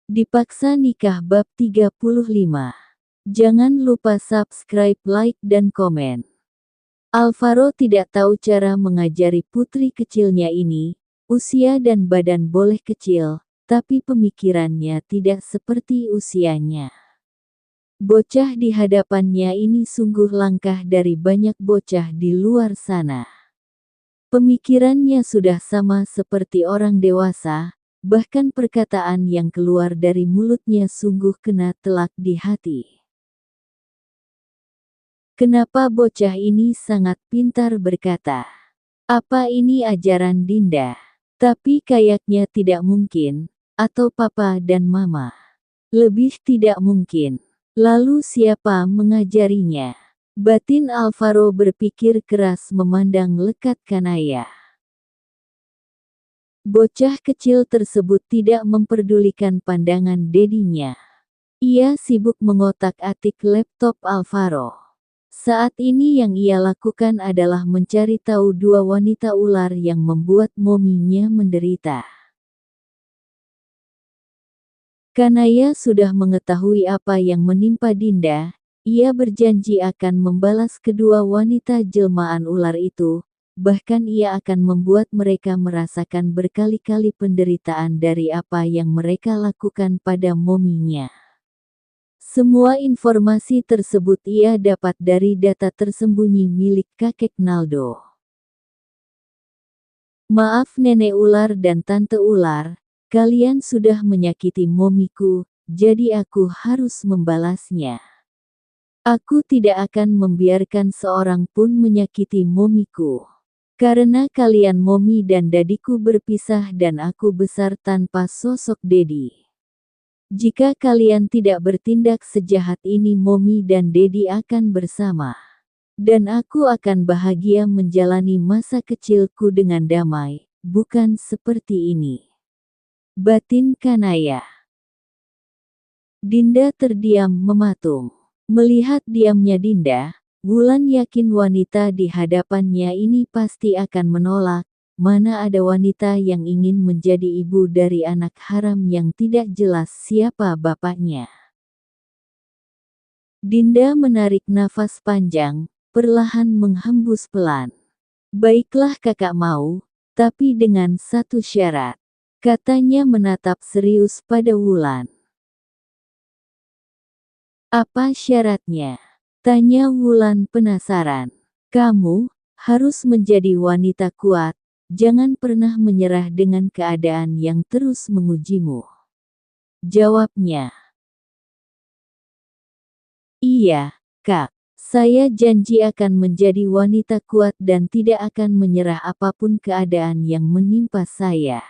Dipaksa nikah bab 35. Jangan lupa subscribe, like, dan komen. Alvaro tidak tahu cara mengajari putri kecilnya ini. Usia dan badan boleh kecil, tapi pemikirannya tidak seperti usianya. Bocah di hadapannya ini sungguh langkah dari banyak bocah di luar sana. Pemikirannya sudah sama seperti orang dewasa. Bahkan perkataan yang keluar dari mulutnya sungguh kena telak di hati. Kenapa bocah ini sangat pintar berkata? Apa ini ajaran Dinda? Tapi kayaknya tidak mungkin. Atau papa dan mama? Lebih tidak mungkin. Lalu siapa mengajarinya? Batin Alvaro berpikir keras memandang lekat Kanaya. Bocah kecil tersebut tidak memperdulikan pandangan dedinya. Ia sibuk mengotak-atik laptop Alvaro. Saat ini yang ia lakukan adalah mencari tahu dua wanita ular yang membuat mominya menderita. Kanaya sudah mengetahui apa yang menimpa Dinda. Ia berjanji akan membalas kedua wanita jelmaan ular itu. Bahkan ia akan membuat mereka merasakan berkali-kali penderitaan dari apa yang mereka lakukan pada mominya. Semua informasi tersebut ia dapat dari data tersembunyi milik kakek Naldo. Maaf nenek ular dan tante ular, kalian sudah menyakiti momiku, jadi aku harus membalasnya. Aku tidak akan membiarkan seorang pun menyakiti momiku. Karena kalian momi dan dadiku berpisah dan aku besar tanpa sosok dedi. Jika kalian tidak bertindak sejahat ini momi dan dedi akan bersama. Dan aku akan bahagia menjalani masa kecilku dengan damai, bukan seperti ini. Batin Kanaya. Dinda terdiam mematung. Melihat diamnya Dinda, Wulan yakin wanita di hadapannya ini pasti akan menolak. Mana ada wanita yang ingin menjadi ibu dari anak haram yang tidak jelas siapa bapaknya. Dinda menarik nafas panjang, perlahan menghembus pelan. Baiklah kakak mau, tapi dengan satu syarat. Katanya menatap serius pada Wulan. Apa syaratnya? Tanya Wulan penasaran. Kamu harus menjadi wanita kuat, jangan pernah menyerah dengan keadaan yang terus mengujimu. Jawabnya. Iya, Kak. Saya janji akan menjadi wanita kuat dan tidak akan menyerah apapun keadaan yang menimpa saya.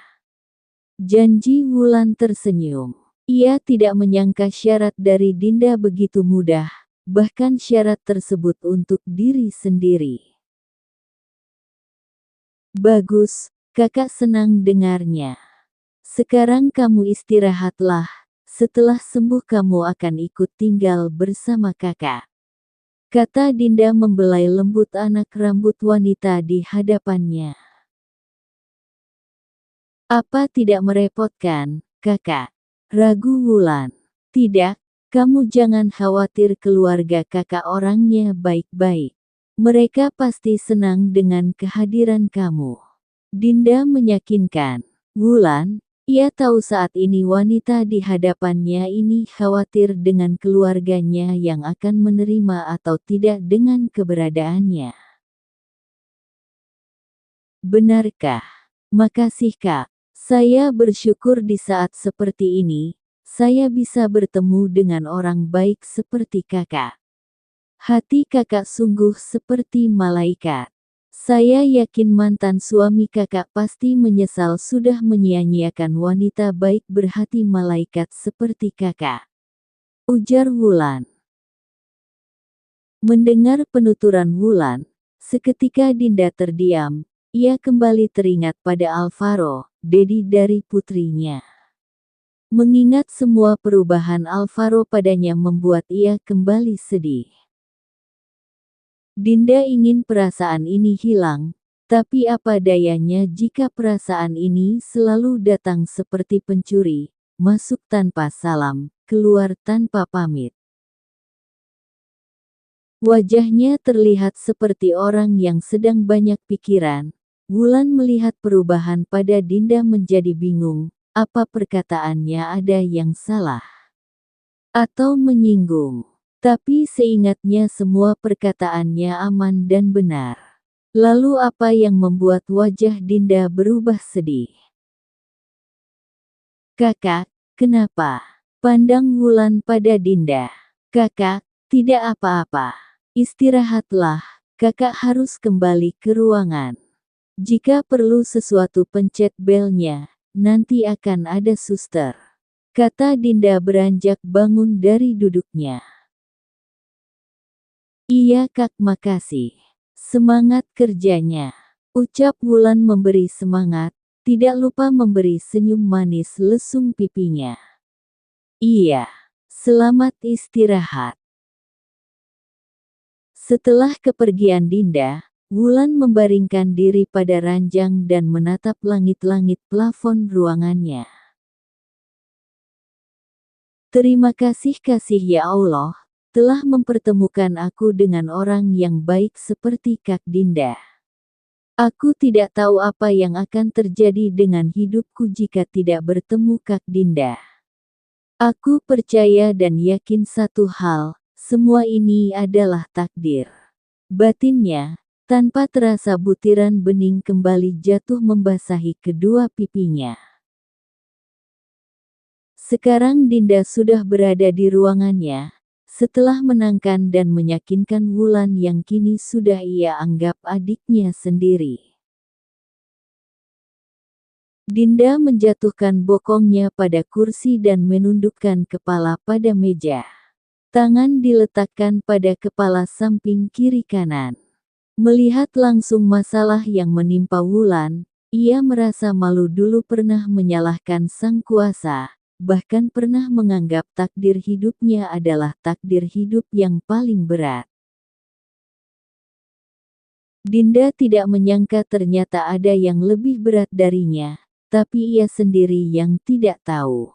Janji Wulan tersenyum. Ia tidak menyangka syarat dari Dinda begitu mudah. Bahkan syarat tersebut untuk diri sendiri. Bagus, kakak senang dengarnya. Sekarang kamu istirahatlah, setelah sembuh kamu akan ikut tinggal bersama kakak. Kata Dinda membelai lembut anak rambut wanita di hadapannya. Apa tidak merepotkan, kakak? Ragu Wulan. Tidak. Kamu jangan khawatir, keluarga kakak orangnya baik-baik. Mereka pasti senang dengan kehadiran kamu. Dinda meyakinkan. Wulan, ia tahu saat ini wanita di hadapannya ini khawatir dengan keluarganya yang akan menerima atau tidak dengan keberadaannya. Benarkah? Makasih kak. Saya bersyukur di saat seperti ini. Saya bisa bertemu dengan orang baik seperti kakak. Hati kakak sungguh seperti malaikat. Saya yakin mantan suami kakak pasti menyesal sudah menyia-nyiakan wanita baik berhati malaikat seperti kakak. Ujar Wulan. Mendengar penuturan Wulan, seketika Dinda terdiam. Ia kembali teringat pada Alvaro, dedi dari putrinya. Mengingat semua perubahan Alvaro padanya membuat ia kembali sedih. Dinda ingin perasaan ini hilang, tapi apa dayanya jika perasaan ini selalu datang seperti pencuri, masuk tanpa salam, keluar tanpa pamit. Wajahnya terlihat seperti orang yang sedang banyak pikiran. Wulan melihat perubahan pada Dinda menjadi bingung, apa perkataannya ada yang salah? Atau menyinggung? Tapi seingatnya semua perkataannya aman dan benar. Lalu apa yang membuat wajah Dinda berubah sedih? Kakak, kenapa? Pandang Wulan pada Dinda. Kakak, tidak apa-apa. Istirahatlah, kakak harus kembali ke ruangan. Jika perlu sesuatu pencet belnya, nanti akan ada suster. Kata Dinda beranjak bangun dari duduknya. Iya kak, makasih. Semangat kerjanya. Ucap Wulan memberi semangat, tidak lupa memberi senyum manis lesung pipinya. Iya, selamat istirahat. Setelah kepergian Dinda, Wulan membaringkan diri pada ranjang dan menatap langit-langit plafon ruangannya. Terima kasih ya Allah, telah mempertemukan aku dengan orang yang baik seperti Kak Dinda. Aku tidak tahu apa yang akan terjadi dengan hidupku jika tidak bertemu Kak Dinda. Aku percaya dan yakin satu hal, semua ini adalah takdir. Batinnya, tanpa terasa butiran bening kembali jatuh membasahi kedua pipinya. Sekarang Dinda sudah berada di ruangannya, setelah menangkan dan meyakinkan Wulan yang kini sudah ia anggap adiknya sendiri. Dinda menjatuhkan bokongnya pada kursi dan menundukkan kepala pada meja. Tangan diletakkan pada kepala samping kiri kanan. Melihat langsung masalah yang menimpa Wulan, ia merasa malu dulu pernah menyalahkan sang kuasa, bahkan pernah menganggap takdir hidupnya adalah takdir hidup yang paling berat. Dinda tidak menyangka ternyata ada yang lebih berat darinya, tapi ia sendiri yang tidak tahu.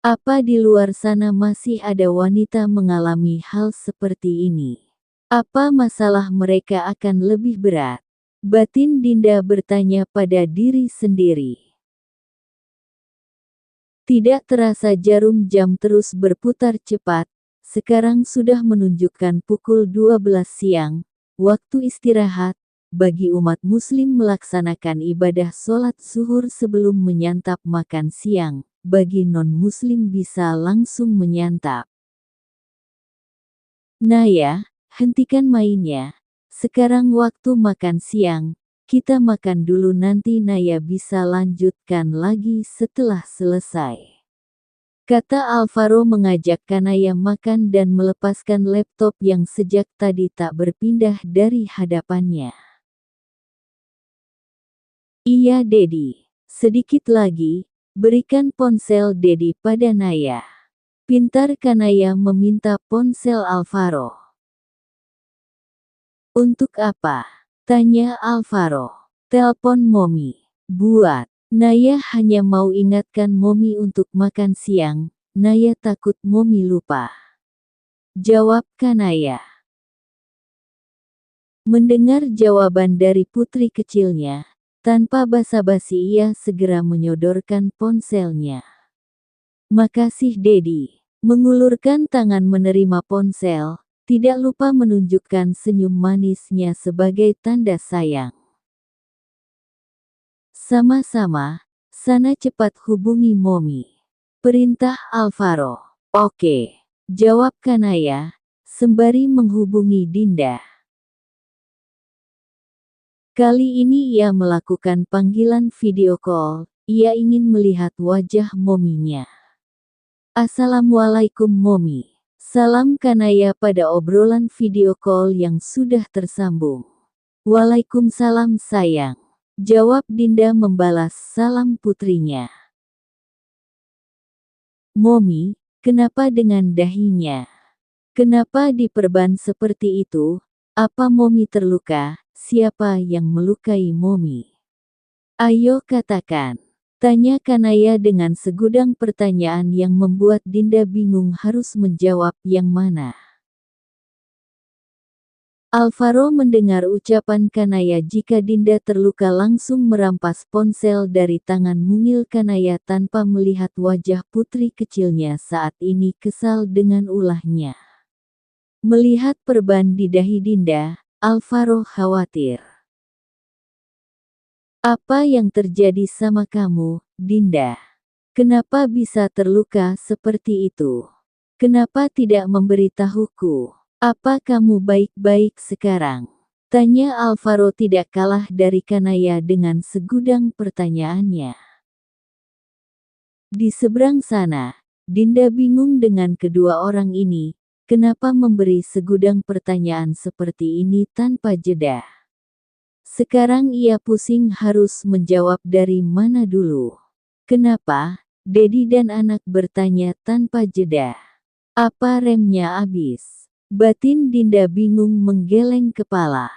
Apa di luar sana masih ada wanita mengalami hal seperti ini? Apa masalah mereka akan lebih berat? Batin Dinda bertanya pada diri sendiri. Tidak terasa jarum jam terus berputar cepat, sekarang sudah menunjukkan pukul 12 siang, waktu istirahat, bagi umat muslim melaksanakan ibadah sholat zuhur sebelum menyantap makan siang, bagi non-muslim bisa langsung menyantap. Naya, hentikan mainnya. Sekarang waktu makan siang, kita makan dulu nanti Naya bisa lanjutkan lagi setelah selesai. Kata Alvaro mengajak Kanaya makan dan melepaskan laptop yang sejak tadi tak berpindah dari hadapannya. Iya Dedi, sedikit lagi, berikan ponsel Dedi pada Naya. Pintar Kanaya meminta ponsel Alvaro. Untuk apa? Tanya Alvaro. Telepon Momi. Buat. Naya hanya mau ingatkan Momi untuk makan siang. Naya takut Momi lupa. Jawab Kanaya. Mendengar jawaban dari putri kecilnya, tanpa basa-basi ia segera menyodorkan ponselnya. Makasih Dedi. Mengulurkan tangan menerima ponsel, tidak lupa menunjukkan senyum manisnya sebagai tanda sayang. Sama-sama, sana cepat hubungi Momi. Perintah Alvaro. Oke, jawab Kanaya, sembari menghubungi Dinda. Kali ini ia melakukan panggilan video call, ia ingin melihat wajah Mominya. Assalamualaikum Momi. Salam Kanaya pada obrolan video call yang sudah tersambung. Waalaikumsalam sayang. Jawab Dinda membalas salam putrinya. Momi, kenapa dengan dahinya? Kenapa diperban seperti itu? Apa Momi terluka? Siapa yang melukai Momi? Ayo katakan. Tanya Kanaya dengan segudang pertanyaan yang membuat Dinda bingung harus menjawab yang mana. Alvaro mendengar ucapan Kanaya jika Dinda terluka langsung merampas ponsel dari tangan mungil Kanaya tanpa melihat wajah putri kecilnya saat ini kesal dengan ulahnya. Melihat perban di dahi Dinda, Alvaro khawatir. Apa yang terjadi sama kamu, Dinda? Kenapa bisa terluka seperti itu? Kenapa tidak memberitahuku? Apa kamu baik-baik sekarang? Tanya Alvaro tidak kalah dari Kanaya dengan segudang pertanyaannya. Di seberang sana, Dinda bingung dengan kedua orang ini, kenapa memberi segudang pertanyaan seperti ini tanpa jeda. Sekarang ia pusing harus menjawab dari mana dulu. Kenapa? Dedi dan anak bertanya tanpa jeda. Apa remnya habis? Batin Dinda bingung menggeleng kepala.